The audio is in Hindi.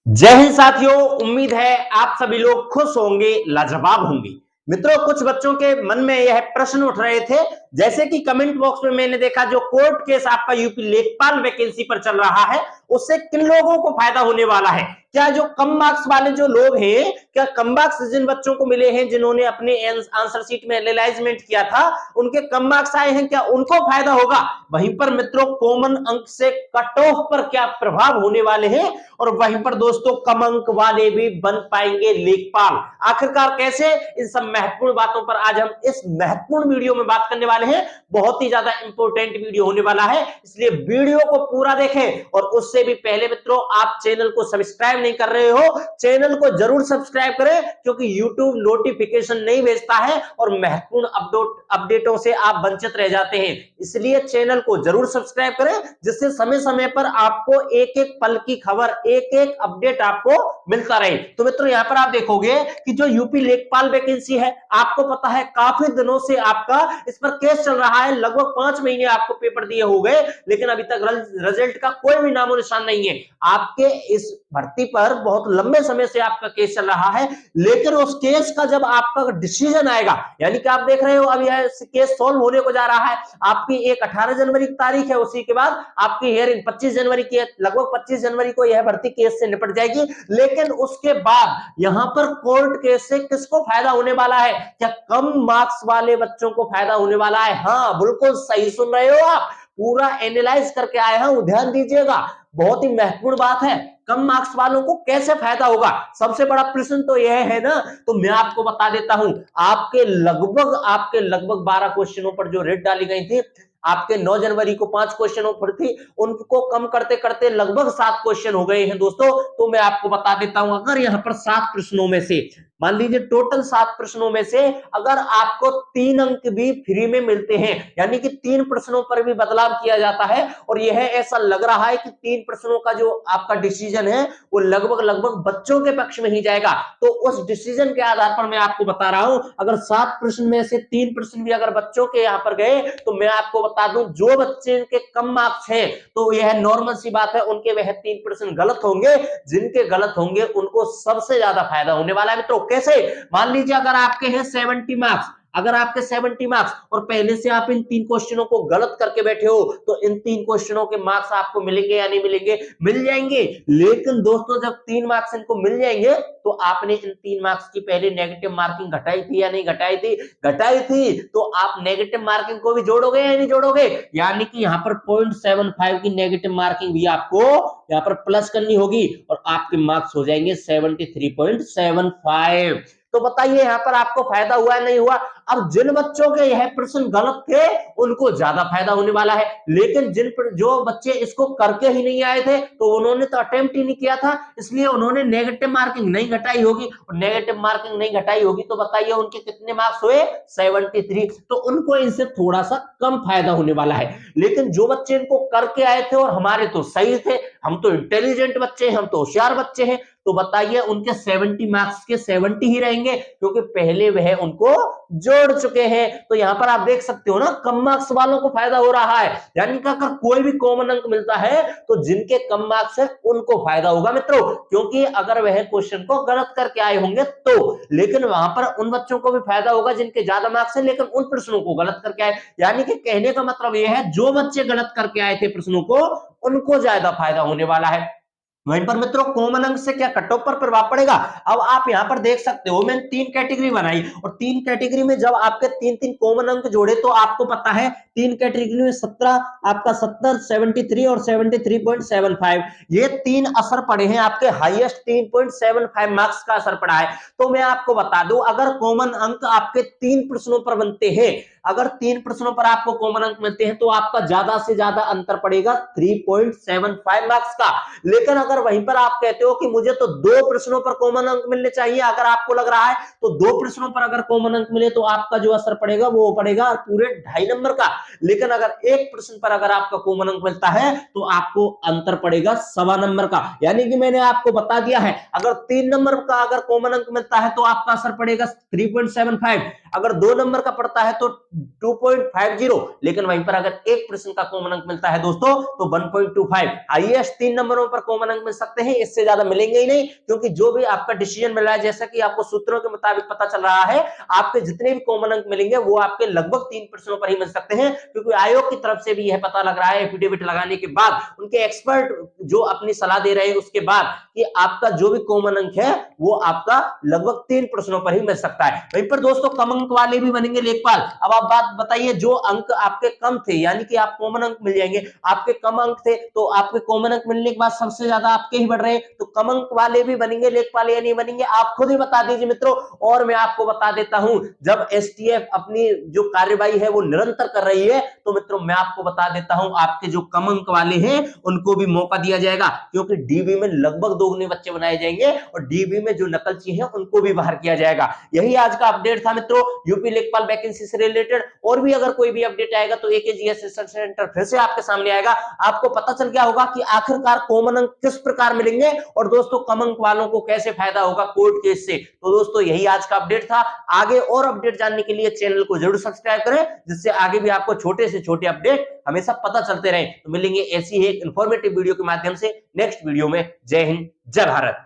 जय हिंद साथियों। उम्मीद है आप सभी लोग खुश होंगे, लाजवाब होंगे। मित्रों, कुछ बच्चों के मन में यह प्रश्न उठ रहे थे, जैसे कि कमेंट बॉक्स में मैंने देखा जो कोर्ट केस आपका यूपी लेखपाल वैकेंसी पर चल रहा है, उससे किन लोगों को फायदा होने वाला है। क्या जो कम मार्क्स वाले जो लोग हैं, क्या कम मार्क्स जिन बच्चों को मिले हैं, जिन्होंने अपने आंसर शीट में एनालाइजमेंट किया था, उनके कम मार्क्स आए हैं, क्या उनको फायदा होगा। वहीं पर मित्रों कॉमन अंक से कट ऑफ पर क्या प्रभाव होने वाले हैं, और वहीं पर दोस्तों कम अंक वाले भी बन पाएंगे लेखपाल। आखिरकार कैसे, इन सब महत्वपूर्ण बातों पर आज हम इस महत्वपूर्ण वीडियो में बात करने वाले हैं। बहुत ही ज्यादा इंपॉर्टेंट वीडियो होने वाला है, इसलिए वीडियो को पूरा देखें। और उससे भी पहले मित्रों, आप चैनल को सब्सक्राइब नहीं कर रहे हो, चैनल को जरूर सब्सक्राइब करें, क्योंकि YouTube नोटिफिकेशन नहीं भेजता है और महत्वपूर्ण अपडेटों से आप वंचित रह जाते हैं। इसलिए चैनल को जरूर सब्सक्राइब करें, जिससे समय समय पर आपको एक एक पल की खबर, एक एक अपडेट आपको मिलता रहे। तो मित्रों, यहां पर आप देखोगे कि जो यूपी लेखपाल वैकेंसी है, आपको पता है काफी दिनों से आपका इस पर केस चल रहा है। लगभग 5 महीने आपको पेपर दिए हो गए, लेकिन अभी तक रिजल्ट का कोई भी नामो निशान नहीं है। आपके इस भर्ती पर बहुत लंबे समय से आपका केस चल रहा है, लेकिन उस केस का जब आपका डिसीजन आएगा, यानी कि आप देख रहे हो अब यह केस सॉल्व होने को जा रहा है। आपकी एक 18 जनवरी की तारीख है, उसी के बाद आपकी हियरिंग 25 जनवरी की है। लगभग 25 जनवरी को यह भर्ती केस से निपट जाएगी, लेकिन उसके बाद यहां पर कोर्ट केस से किसको फायदा होने वाला है? क्या कम मार्क्स वाले बच्चों को फायदा होने वाला है? हाँ, बिल्कुल सही सुन रहे हो आप, पूरा एनालाइज करके आए हैं, ध्यान दीजिएगा, बहुत ही महत्वपूर्ण बात है। कम मार्क्स वालों को कैसे फायदा होगा? सबसे बड़ा प्रश्न तो यह है ना, तो मैं आपको बता देता हूं। आपके लगभग 12 क्वेश्चनों पर जो रेट डाली गई थी, आपके 9 जनवरी को 5 क्वेश्चनों पर थी, उनको कम करते करते लगभग 7 क्वेश्चन हो गए हैं दोस्तों। तो मैं आपको बता देता हूं, अगर यहां पर 7 प्रश्नों में से, मान लीजिए टोटल 7 प्रश्नों में से अगर आपको 3 अंक भी फ्री में मिलते हैं, यानी कि 3 प्रश्नों पर भी बदलाव किया जाता है, और यह ऐसा लग रहा है कि 3 प्रश्नों का जो आपका डिसीजन है वो लगभग बच्चों के पक्ष में ही जाएगा, तो उस डिसीजन के आधार पर मैं आपको बता रहा हूं, अगर 7 प्रश्न में से 3 प्रश्न भी अगर बच्चों के यहां पर गए, तो मैं आपको बता दूं, जो बच्चे के कम मार्क्स हैं, तो यह नॉर्मल सी बात है, उनके वह 3 प्रश्न गलत होंगे। जिनके गलत होंगे उनको सबसे ज्यादा फायदा होने वाला है। मित्रों कैसे? मान लीजिए अगर आपके हैं 70 मार्क्स, अगर आपके 70 मार्क्स और पहले से आप इन 3 क्वेश्चनों को गलत करके बैठे हो, तो इन 3 क्वेश्चनों के मार्क्स आपको मिलेंगे या नहीं मिलेंगे? मिल जाएंगे। लेकिन दोस्तों, जब 3 मार्क्स इनको मिल जाएंगे, तो आपने इन 3 मार्क्स की पहले नेगेटिव मार्किंग घटाई थी या नहीं घटाई थी? घटाई थी, तो आप नेगेटिव मार्किंग को भी जोड़ोगे या नहीं जोड़ोगे? यानी कि यहां पर 0.75 की नेगेटिव मार्किंग भी आपको यहां पर प्लस करनी होगी, और आपके मार्क्स हो जाएंगे 73.75। तो बताइए यहां पर आपको फायदा हुआ नहीं हुआ? अब जिन बच्चों के यह प्रश्न गलत थे, उनको ज्यादा फायदा होने वाला है, लेकिन जो बच्चे इसको करके ही नहीं आए थे, तो उन्होंने तो अटेम्प्ट ही नहीं किया था, इसलिए उन्होंने नेगेटिव मार्किंग नहीं घटाई होगी, और नेगेटिव मार्किंग नहीं घटाई होगी, तो बताइए उनके कितने मार्क्स हुए? 73। तो उनको इनसे थोड़ा सा कम फायदा होने वाला है। लेकिन जो बच्चे इनको करके आए थे, और हमारे तो सही थे, हम तो इंटेलिजेंट बच्चे हैं, हम तो होशियार बच्चे हैं, तो बताइए उनके 70 मार्क्स के 70 ही रहेंगे, क्योंकि पहले वह उनको जोड़ चुके हैं। तो यहां पर आप देख सकते हो ना, कम मार्क्स वालों को फायदा हो रहा है, यानी कि अगर कोई भी कॉमन अंक मिलता है, तो जिनके कम मार्क्स है उनको फायदा होगा मित्रों, क्योंकि अगर वह क्वेश्चन को गलत करके आए होंगे तो। लेकिन वहां पर उन बच्चों को भी फायदा होगा जिनके ज्यादा मार्क्स है, लेकिन उन प्रश्नों को गलत करके आए। यानी कि कहने का मतलब यह है, जो बच्चे गलत करके आए थे प्रश्नों को, उनको ज्यादा फायदा होने वाला है। वहीं पर मित्रों कॉमन अंक से क्या कट ऑफ पर प्रभाव पड़ेगा? अब आप यहां पर देख सकते हो, मैंने 3 कैटेगरी बनाई, और 3 कैटेगरी में जब आपके 3-3 कॉमन अंक जोड़े, तो आपको पता है 3 कैटेगरी में 17, आपका 70, 73 और 73.75, ये 3 असर पड़े हैं आपके। हाईएस्ट 3.75 मार्क्स का असर पड़ा है। तो मैं आपको बता दूं, अगर कॉमन अंक आपके 3 प्रश्नों पर बनते हैं, अगर 3 प्रश्नों पर आपको कॉमन अंक मिलते हैं, तो आपका ज्यादा से ज्यादा अंतर पड़ेगा 3.75 मार्क्स का। लेकिन अगर वहीं पर आप कहते हो कि मुझे तो 2 प्रश्नों पर कॉमन अंक मिलने चाहिए, अगर आपको लग रहा है, तो 2 प्रश्नों पर अगर कॉमन अंक मिले, तो आपका जो असर पड़ेगा वो पड़ेगा पूरे 2.5 नंबर का। लेकिन अगर एक प्रश्न पर अगर आपका कॉमन अंक मिलता है, तो आपको अंतर पड़ेगा 1.25 नंबर का। यानी कि मैंने आपको बता दिया है, अगर 3 नंबर का अगर कॉमन अंक मिलता है, तो आपका असर पड़ेगा 3.75। अगर 2 नंबर का पड़ता है तो 2.50, लेकिन वहीं पर अगर एक प्रश्न का कॉमन अंक मिलता है दोस्तों तो 1.25। हाईएस्ट 3 नंबरों पर कॉमन अंक मिल सकते हैं, इससे ज्यादा मिलेंगे ही नहीं, क्योंकि जो भी आपका डिसीजन मिल रहा है, जैसा कि आपको सूत्रों के मुताबिक पता चल रहा है, आपके जितने भी कॉमन अंक मिलेंगे वो आपके लगभग 3 प्रश्नों पर ही मिल सकते हैं, क्योंकि आयोग की तरफ से भी यह पता लग रहा है एफिडेविट लगाने के बाद, उनके एक्सपर्ट जो अपनी सलाह दे रहे हैं उसके बाद, कि आपका जो भी कॉमन अंक है वो आपका लगभग 3 प्रश्नों पर ही मिल सकता है। वहीं पर दोस्तों कम अंक वाले भी बनेंगे लेखपाल। अब आप बात बताइए, जो अंक आपके कम थे, यानी कि आप कॉमन अंक मिल जाएंगे, आपके कम अंक थे तो आपके कॉमन अंक मिलने के बाद सबसे ज्यादा आपके ही बढ़ रहे हैं, तो कम अंक वाले भी बनेंगे लेखपाल या नहीं बनेंगे, आप खुद ही बता दीजिए मित्रों। और मैं आपको बता देता हूं, जब एसटीएफ अपनी जो कार्यवाही है वो निरंतर कर रही है, तो मित्रों मैं आपको बता देता हूं, आपके जो कम अंक वाले हैं उनको भी मौका दिया जाएगा, क्योंकि डीबी में लगभग दोगुने बच्चे बनाए जाएंगे और डीबी में जो नकलची हैं उनको भी बाहर किया जाएगा। यही आज का अपडेट था मित्रों यूपी लेखपाल वैकेंसी से रिलेटेड। और भी अगर कोई भी अपडेट आएगा तो एकेजीएस रिसर्च सेंटर फिर से आपके सामने आएगा। आपको पता चल गया होगा कि आखिरकार कॉमन अंक किस प्रकार मिलेंगे और दोस्तों कम अंक वालों को कैसे फायदा होगा कोर्ट केस से। तो दोस्तों यही आज का अपडेट था। आगे और अपडेट जानने के लिए चैनल को जरूर सब्सक्राइब करें, जिससे आगे भी आपको छोटे से छोटे अपडेट हमेशा पता चलते रहे। तो मिलेंगे ऐसी ही एक इंफॉर्मेटिव वीडियो के माध्यम से नेक्स्ट वीडियो में। जय हिंद, जय भारत।